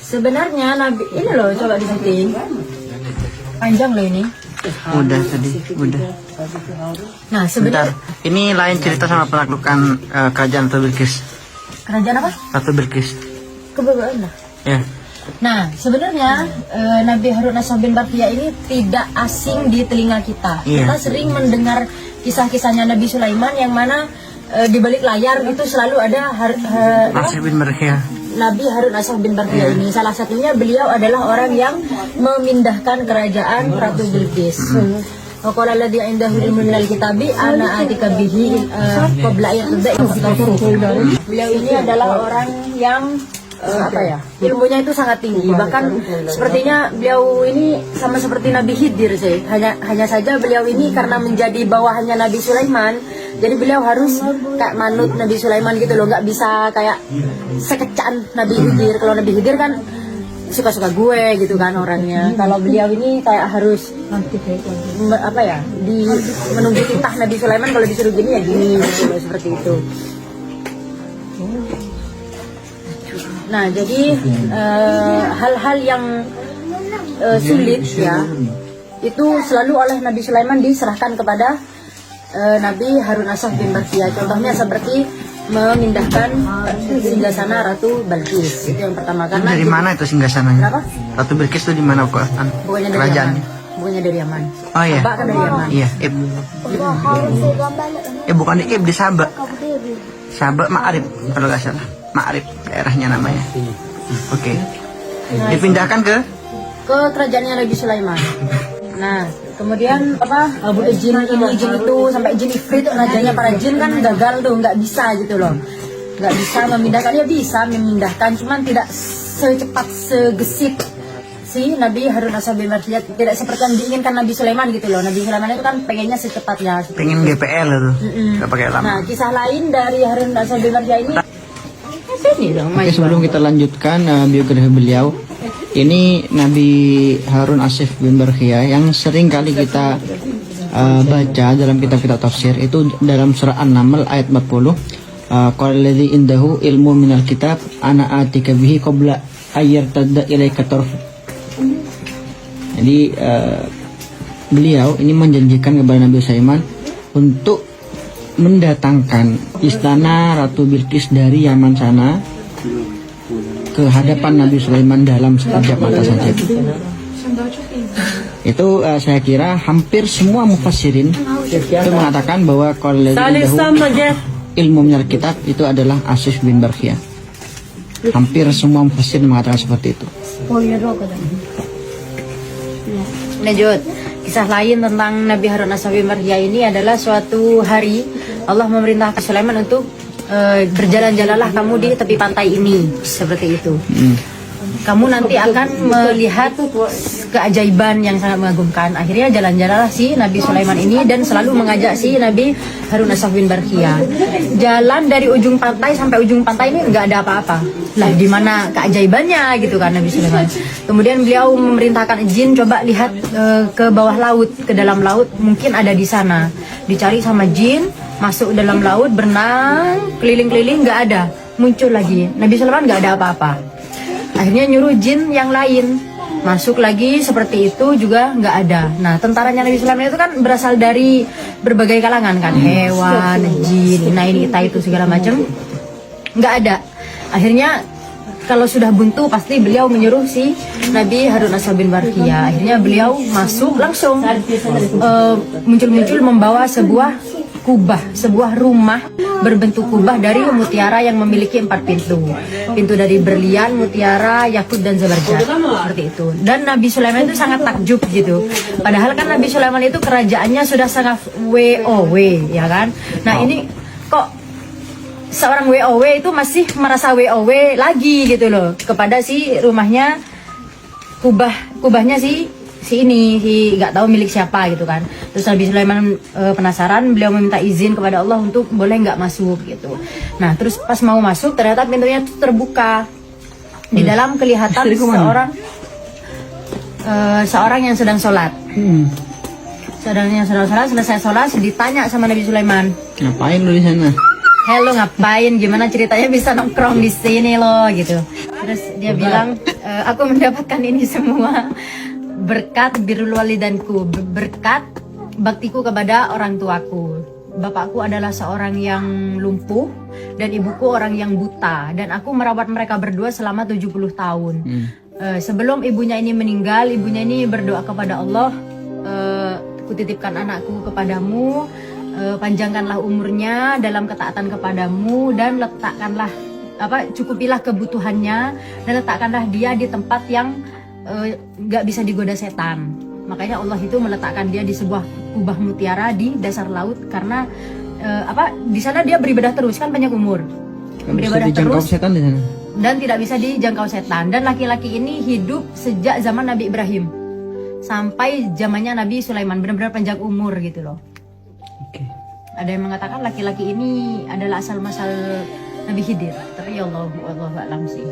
Sebenarnya Nabi ini loh, coba disetting. Panjang loh ini. Udah tadi, udah. Nah, Bentar, sebentar. ini lain cerita sama penaklukan kerajaan Ratu Bilqis. Kerajaan apa? Ratu Bilqis. Kebebasan. Ya. Nah, sebenarnya Nabi Harun Ashab bin Barkhiyah ini tidak asing di telinga kita. Iya. Kita sering mendengar kisah-kisahnya Nabi Sulaiman yang mana di balik layar itu selalu ada Ashab bin Barkhiyah. Nabi Harun Ashab bin Barkhiyah ini. Salah satunya beliau adalah orang yang memindahkan kerajaan Ratu Bilqis. Qala alladzi indahu ilmun minal kitabi ana atika bihi qabla ayatubda. Beliau ini adalah orang yang ilmunya itu sangat tinggi, bahkan sepertinya beliau ini sama seperti Nabi Khidir sih. Hanya saja beliau ini karena menjadi bawahannya Nabi Sulaiman, jadi beliau harus kayak manut Nabi Sulaiman gitu loh, nggak bisa kayak sekecaan Nabi Khidir. Kalau Nabi Khidir kan suka-suka gue gitu kan orangnya. Kalau beliau ini kayak harus menunggu titah Nabi Sulaiman, kalau disuruh gini ya gini gitu loh, seperti itu. Nah, jadi hal-hal yang sulit ya, itu selalu oleh Nabi Sulaiman diserahkan kepada Nabi Harun Ashab bin Barkhiyah. Contohnya seperti memindahkan singgasana Ratu Bilqis, itu yang pertama. Karena Dari mana itu singgasananya? Kenapa? Ratu Bilqis itu di mana kok? Bukannya dari Kerajaan. Yaman. Bukannya dari Yaman. Oh iya. Sabak kan dari Yaman. Iya, Ib. Bukan di Ib, di Sabak. Sabak Ma'arib kalau nggak salah. Ma'arib daerahnya namanya. Oke. Dipindahkan ke Kerajaannya Nabi Sulaiman. Nah, kemudian jin itu sampai jin ifrit, rajanya para jin kan gagal tuh, nggak bisa gitu loh, nggak bisa memindahkan. Ya bisa memindahkan, cuman tidak secepat segesit si Nabi Harun Ashab bin Barkhiyah, tidak seperti yang diinginkan Nabi Sulaiman gitu loh. Nabi Sulaiman itu kan pengennya secepatnya. pengen GPL itu, nggak pakai lama. Nah, kisah lain dari Harun Ashab bin Barkhiyah ini. Oke, sebelum kita lanjutkan biografi beliau, ini Nabi Harun Ashab bin Barkhiyah yang sering kali kita baca dalam kitab-kitab tafsir, itu dalam surah An-Naml ayat 40. Qala alladzi indahu ilmu minal kitab ana atika bihi qabla ayyartadda ilaika tarf. Jadi beliau ini menjanjikan kepada Nabi Sulaiman untuk mendatangkan istana Ratu Bilqis dari Yaman sana ke hadapan Nabi Sulaiman dalam sekejap mata saja. Itu saya kira hampir semua mufassirin itu mengatakan bahwa kalau ilmu minal kitab itu adalah Ashab bin Barkhiyah. Hampir semua mufassirin mengatakan seperti itu. Lanjut, kisah lain tentang Nabi Harun Ashab bin Barkhiyah ini adalah suatu hari Allah memerintahkan Sulaiman untuk berjalan-jalanlah kamu di tepi pantai ini, seperti itu. Kamu nanti akan melihat keajaiban yang sangat mengagumkan. Akhirnya jalan-jalanlah si Nabi Sulaiman ini dan selalu mengajak si Nabi Harun Ashab bin Barkhiyah. Jalan dari ujung pantai sampai ujung pantai ini nggak ada apa-apa. Lah di mana keajaibannya gitu kan Nabi Sulaiman. Kemudian beliau memerintahkan jin coba lihat ke bawah laut, ke dalam laut, mungkin ada di sana. Dicari sama jin, masuk dalam laut, berenang keliling-keliling, nggak ada. Muncul lagi Nabi Sulaiman, nggak ada apa-apa. Akhirnya nyuruh jin yang lain masuk lagi, seperti itu juga nggak ada. Nah, tentaranya Nabi Sulaiman itu kan berasal dari berbagai kalangan kan, hewan, jin, ini itu segala macam, nggak ada. Akhirnya kalau sudah buntu pasti beliau menyuruh si Nabi Harun Ashab bin Barkhiyah. Akhirnya beliau masuk langsung muncul-muncul membawa sebuah kubah, sebuah rumah berbentuk kubah dari mutiara yang memiliki 4 pintu. Pintu dari berlian, mutiara, yakut dan zabarjad, seperti itu. Dan Nabi Sulaiman itu sangat takjub gitu. Padahal kan Nabi Sulaiman itu kerajaannya sudah sangat WOW, ya kan? Nah, ini kok seorang WOW itu masih merasa WOW lagi gitu loh kepada si rumahnya, kubahnya si ini nggak tahu milik siapa gitu kan. Terus Nabi Sulaiman penasaran, beliau meminta izin kepada Allah untuk boleh nggak masuk gitu. Nah, terus pas mau masuk ternyata pintunya itu terbuka. Di dalam kelihatan seorang yang sedang sholat. Seorang yang sedang sholat, selesai sholat ditanya sama Nabi Sulaiman, Ngapain lu di sana? hello ngapain, gimana ceritanya bisa nongkrong di sini loh gitu. Terus dia bilang, aku mendapatkan ini semua berkat birrul walidanku, berkat baktiku kepada orang tuaku. Bapakku adalah seorang yang lumpuh dan ibuku orang yang buta, dan aku merawat mereka berdua selama 70 tahun. Sebelum ibunya ini meninggal, ibunya ini berdoa kepada Allah, kutitipkan anakku kepadamu, panjangkanlah umurnya dalam ketaatan kepadamu, dan letakkanlah cukupilah kebutuhannya, dan letakkanlah dia di tempat yang gak bisa digoda setan. Makanya Allah itu meletakkan dia di sebuah kubah mutiara di dasar laut, karena di sana dia beribadah terus, kan banyak umur, beribadah terus setan di sana. Dan tidak bisa dijangkau setan. Dan laki-laki ini hidup sejak zaman Nabi Ibrahim sampai zamannya Nabi Sulaiman, benar-benar panjang umur gitu loh. Oke. Ada yang mengatakan laki-laki ini adalah asal masal Nabi Khidir, tapi ya Allah alam sih.